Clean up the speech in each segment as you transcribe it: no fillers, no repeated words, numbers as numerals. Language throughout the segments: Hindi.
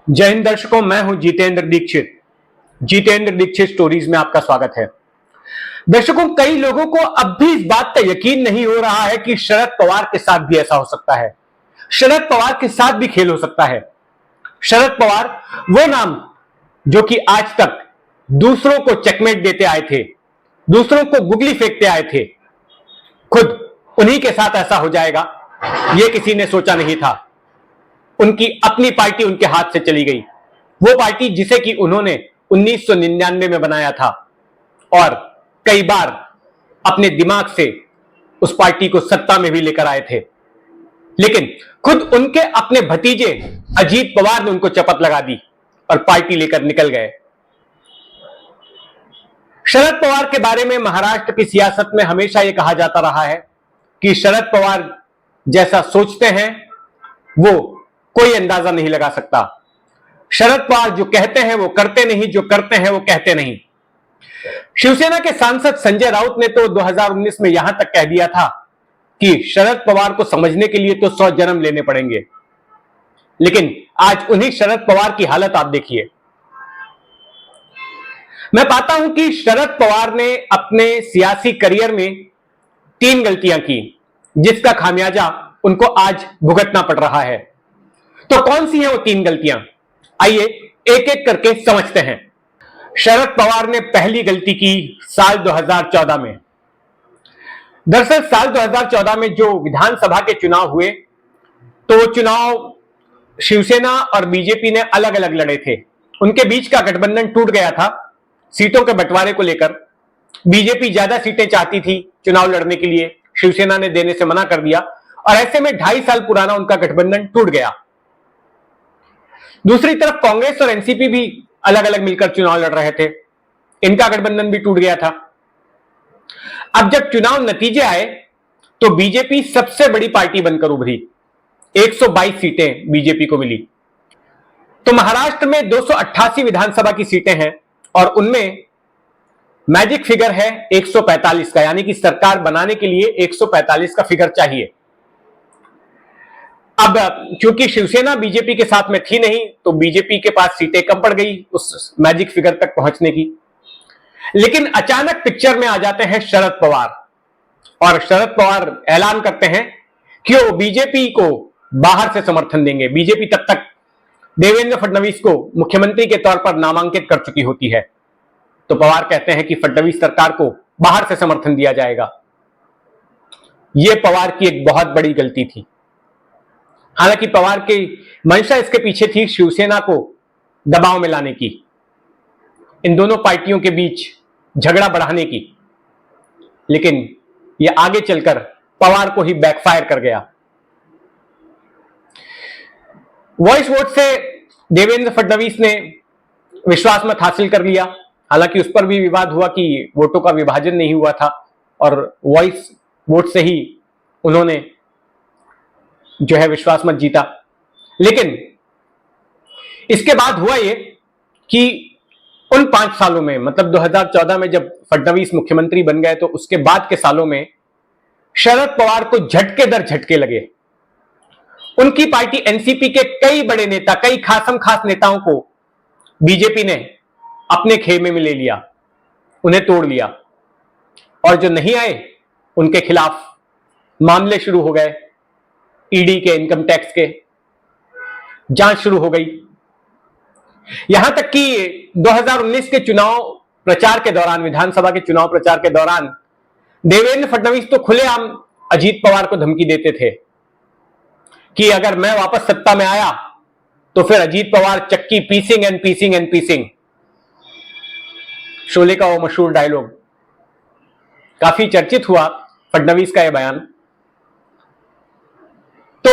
जय हिंद दर्शकों, मैं हूं जितेंद्र दीक्षित। जितेंद्र दीक्षित स्टोरीज में आपका स्वागत है। दर्शकों, कई लोगों को अब भी इस बात का यकीन नहीं हो रहा है कि शरद पवार के साथ भी ऐसा हो सकता है। शरद पवार के साथ भी खेल हो सकता है। शरद पवार वो नाम जो कि आज तक दूसरों को चेकमेट देते आए थे, दूसरों को गुगली फेंकते आए थे, खुद उन्हीं के साथ ऐसा हो जाएगा, यह किसी ने सोचा नहीं था। उनकी अपनी पार्टी उनके हाथ से चली गई, वो पार्टी जिसे कि उन्होंने 1999 में बनाया था और कई बार अपने दिमाग से उस पार्टी को सत्ता में भी लेकर आए थे। लेकिन खुद उनके अपने भतीजे अजीत पवार ने उनको चपत लगा दी और पार्टी लेकर निकल गए। शरद पवार के बारे में महाराष्ट्र की सियासत में हमेशा यह कहा जाता रहा है कि शरद पवार जैसा सोचते हैं वो कोई अंदाजा नहीं लगा सकता। शरद पवार जो कहते हैं वो करते नहीं, जो करते हैं वो कहते नहीं। शिवसेना के सांसद संजय राउत ने तो 2019 में यहां तक कह दिया था कि शरद पवार को समझने के लिए तो 100 जन्म लेने पड़ेंगे। लेकिन आज उन्हीं शरद पवार की हालत आप देखिए। मैं पाता हूं कि शरद पवार ने अपने सियासी करियर में 3 गलतियां की, जिसका खामियाजा उनको आज भुगतना पड़ रहा है। तो कौन सी हैं वो 3 गलतियां? आइए एक एक करके समझते हैं। शरद पवार ने पहली गलती की साल 2014 में। दरअसल साल 2014 में जो विधानसभा के चुनाव हुए, तो वो चुनाव शिवसेना और बीजेपी ने अलग अलग लड़े थे। उनके बीच का गठबंधन टूट गया था सीटों के बंटवारे को लेकर। बीजेपी ज्यादा सीटें चाहती थी चुनाव लड़ने के लिए, शिवसेना ने देने से मना कर दिया और ऐसे में 2.5 साल पुराना उनका गठबंधन टूट गया। दूसरी तरफ कांग्रेस और एनसीपी भी अलग अलग मिलकर चुनाव लड़ रहे थे, इनका गठबंधन भी टूट गया था। अब जब चुनाव नतीजे आए तो बीजेपी सबसे बड़ी पार्टी बनकर उभरी, 122 सीटें बीजेपी को मिली। तो महाराष्ट्र में 288 विधानसभा की सीटें हैं और उनमें मैजिक फिगर है 145 का, यानी कि सरकार बनाने के लिए 145 का फिगर चाहिए। अब क्योंकि शिवसेना बीजेपी के साथ में थी नहीं, तो बीजेपी के पास सीटें कम पड़ गई उस मैजिक फिगर तक पहुंचने की। लेकिन अचानक पिक्चर में आ जाते हैं शरद पवार और शरद पवार ऐलान करते हैं कि वो बीजेपी को बाहर से समर्थन देंगे। बीजेपी तब तक देवेंद्र फडणवीस को मुख्यमंत्री के तौर पर नामांकित कर चुकी होती है, तो पवार कहते हैं कि फडणवीस सरकार को बाहर से समर्थन दिया जाएगा। यह पवार की एक बहुत बड़ी गलती थी। हालांकि पवार की मंशा इसके पीछे थी शिवसेना को दबाव में लाने की, इन दोनों पार्टियों के बीच झगड़ा बढ़ाने की। लेकिन यह आगे चलकर पवार को ही बैकफायर कर गया। वॉइस वोट से देवेंद्र फडणवीस ने विश्वास मत हासिल कर लिया। हालांकि उस पर भी विवाद हुआ कि वोटों का विभाजन नहीं हुआ था और वॉइस वोट से ही उन्होंने जो है विश्वास मत जीता। लेकिन इसके बाद हुआ ये कि उन 5 सालों में, मतलब 2014 में जब फडणवीस मुख्यमंत्री बन गए, तो उसके बाद के सालों में शरद पवार को झटके दर झटके लगे। उनकी पार्टी एनसीपी के कई बड़े नेता, कई खासम खास नेताओं को बीजेपी ने अपने खेमे में ले लिया, उन्हें तोड़ लिया और जो नहीं आए उनके खिलाफ मामले शुरू हो गए। ईडी के, इनकम टैक्स के जांच शुरू हो गई। यहां तक कि 2019 के चुनाव प्रचार के दौरान, विधानसभा के चुनाव प्रचार के दौरान देवेंद्र फडणवीस तो खुलेआम अजीत पवार को धमकी देते थे कि अगर मैं वापस सत्ता में आया तो फिर अजीत पवार चक्की पीसिंग एंड पीसिंग एंड पीसिंग। शोले का वो मशहूर डायलॉग काफी चर्चित हुआ, फडणवीस का यह बयान। तो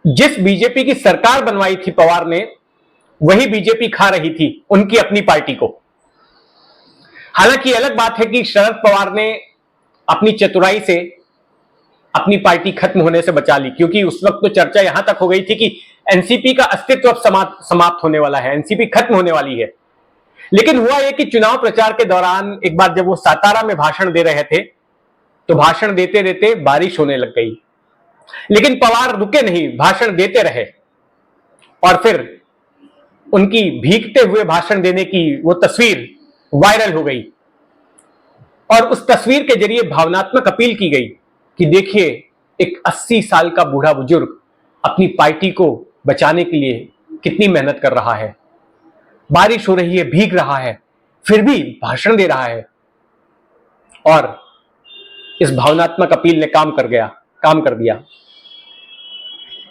जिस बीजेपी की सरकार बनवाई थी पवार ने, वही बीजेपी खा रही थी उनकी अपनी पार्टी को। हालांकि अलग बात है कि शरद पवार ने अपनी चतुराई से अपनी पार्टी खत्म होने से बचा ली, क्योंकि उस वक्त तो चर्चा यहां तक हो गई थी कि एनसीपी का अस्तित्व अब समाप्त होने वाला है, एनसीपी खत्म होने वाली है। लेकिन हुआ यह कि चुनाव प्रचार के दौरान एक बार जब वो सातारा में भाषण दे रहे थे, तो भाषण देते देते बारिश होने लग गई। लेकिन पवार रुके नहीं, भाषण देते रहे और फिर उनकी भीगते हुए भाषण देने की वो तस्वीर वायरल हो गई और उस तस्वीर के जरिए भावनात्मक अपील की गई कि देखिए, एक 80 साल का बूढ़ा बुजुर्ग अपनी पार्टी को बचाने के लिए कितनी मेहनत कर रहा है, बारिश हो रही है, भीग रहा है, फिर भी भाषण दे रहा है। और इस भावनात्मक अपील ने काम कर दिया।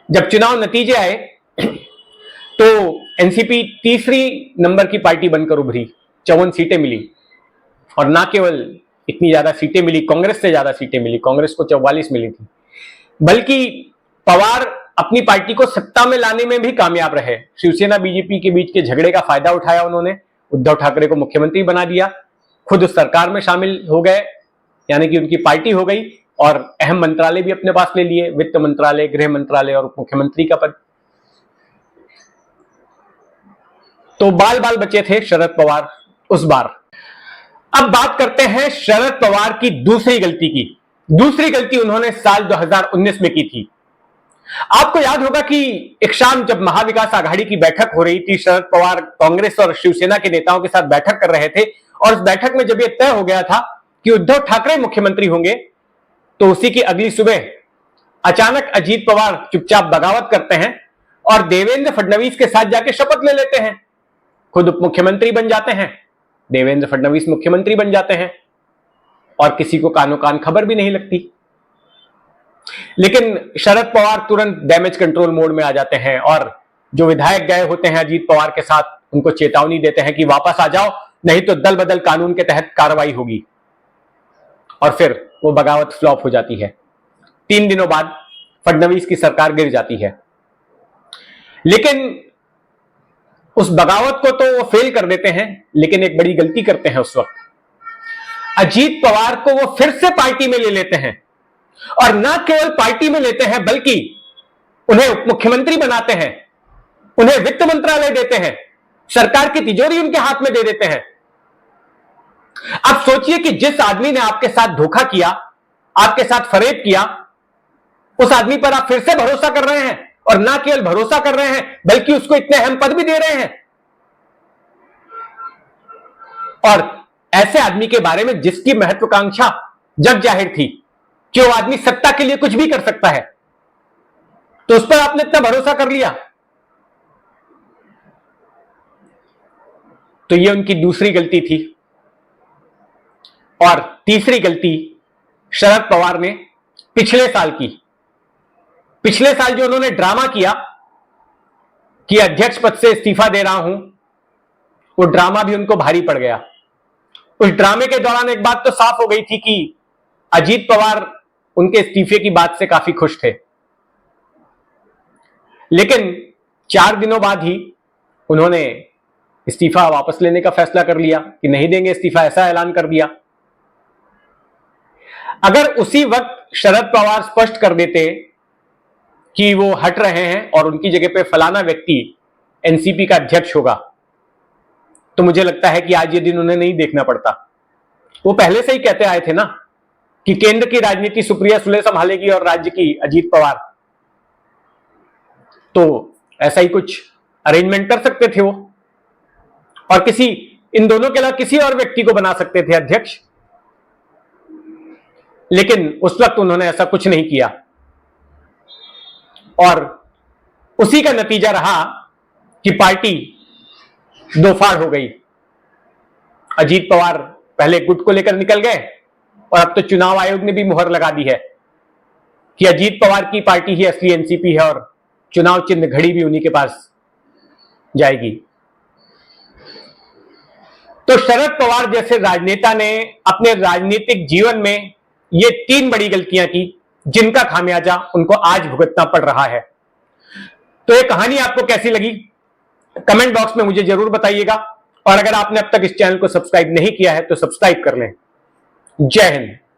जब चुनाव नतीजे आए तो एनसीपी तीसरी नंबर की पार्टी बनकर उभरी, 54 सीटें मिली। और ना केवल इतनी ज्यादा सीटें मिली, कांग्रेस से ज्यादा सीटें मिली, कांग्रेस को 44 मिली थी, बल्कि पवार अपनी पार्टी को सत्ता में लाने में भी कामयाब रहे। शिवसेना बीजेपी के बीच के झगड़े का फायदा उठाया उन्होंने, उद्धव ठाकरे को मुख्यमंत्री बना दिया, खुद उस सरकार में शामिल हो गए, यानी कि उनकी पार्टी हो गई, और अहम मंत्रालय भी अपने पास ले लिए, वित्त मंत्रालय, गृह मंत्रालय और उप मुख्यमंत्री का पद। तो बाल बाल बचे थे शरद पवार उस बार। अब बात करते हैं शरद पवार की दूसरी गलती की। दूसरी गलती उन्होंने साल 2019 में की थी। आपको याद होगा कि एक शाम जब महाविकास आघाड़ी की बैठक हो रही थी, शरद पवार कांग्रेस और शिवसेना के नेताओं के साथ बैठक कर रहे थे, और उस बैठक में जब यह तय हो गया था कि उद्धव ठाकरे मुख्यमंत्री होंगे, तो उसी की अगली सुबह अचानक अजीत पवार चुपचाप बगावत करते हैं और देवेंद्र फडणवीस के साथ जाके शपथ ले लेते हैं। खुद उप मुख्यमंत्री बन जाते हैं, देवेंद्र फडणवीस मुख्यमंत्री बन जाते हैं, और किसी को कानो कान खबर भी नहीं लगती। लेकिन शरद पवार तुरंत डैमेज कंट्रोल मोड में आ जाते हैं और जो विधायक गए होते हैं अजीत पवार के साथ, उनको चेतावनी देते हैं कि वापस आ जाओ, नहीं तो दल बदल कानून के तहत कार्रवाई होगी। और फिर वो बगावत फ्लॉप हो जाती है। 3 दिनों बाद फडणवीस की सरकार गिर जाती है। लेकिन उस बगावत को तो वो फेल कर देते हैं, लेकिन एक बड़ी गलती करते हैं उस वक्त। अजीत पवार को वो फिर से पार्टी में ले लेते हैं, और ना केवल पार्टी में लेते हैं बल्कि उन्हें उप मुख्यमंत्री बनाते हैं, उन्हें वित्त मंत्रालय देते हैं, सरकार की तिजोरी उनके हाथ में दे देते हैं। अब सोचिए कि जिस आदमी ने आपके साथ धोखा किया, आपके साथ फरेब किया, उस आदमी पर आप फिर से भरोसा कर रहे हैं, और ना केवल भरोसा कर रहे हैं बल्कि उसको इतने अहम पद भी दे रहे हैं। और ऐसे आदमी के बारे में जिसकी महत्वाकांक्षा जग जाहिर थी कि वो आदमी सत्ता के लिए कुछ भी कर सकता है, तो उस पर आपने इतना भरोसा कर लिया। तो ये उनकी दूसरी गलती थी। और तीसरी गलती शरद पवार ने पिछले साल की। पिछले साल जो उन्होंने ड्रामा किया कि अध्यक्ष पद से इस्तीफा दे रहा हूं, वो ड्रामा भी उनको भारी पड़ गया। उस ड्रामे के दौरान एक बात तो साफ हो गई थी कि अजीत पवार उनके इस्तीफे की बात से काफी खुश थे, लेकिन 4 दिनों बाद ही उन्होंने इस्तीफा वापस लेने का फैसला कर लिया कि नहीं देंगे इस्तीफा, ऐसा ऐलान कर दिया। अगर उसी वक्त शरद पवार स्पष्ट कर देते कि वो हट रहे हैं और उनकी जगह पे फलाना व्यक्ति एनसीपी का अध्यक्ष होगा, तो मुझे लगता है कि आज ये दिन उन्हें नहीं देखना पड़ता। वो पहले से ही कहते आए थे ना कि केंद्र की राजनीति सुप्रिया सुले संभालेगी और राज्य की अजीत पवार। तो ऐसा ही कुछ अरेंजमेंट कर सकते थे वो, और इन दोनों के अलावा किसी और व्यक्ति को बना सकते थे अध्यक्ष। लेकिन उस वक्त उन्होंने ऐसा कुछ नहीं किया, और उसी का नतीजा रहा कि पार्टी दो फाड़ हो गई। अजीत पवार पहले गुट को लेकर निकल गए, और अब तो चुनाव आयोग ने भी मुहर लगा दी है कि अजीत पवार की पार्टी ही असली एनसीपी है, और चुनाव चिन्ह घड़ी भी उन्हीं के पास जाएगी। तो शरद पवार जैसे राजनेता ने अपने राजनीतिक जीवन में ये 3 बड़ी गलतियां की, जिनका खामियाजा उनको आज भुगतना पड़ रहा है। तो ये कहानी आपको कैसी लगी, कमेंट बॉक्स में मुझे जरूर बताइएगा, और अगर आपने अब तक इस चैनल को सब्सक्राइब नहीं किया है तो सब्सक्राइब कर लें। जय हिंद।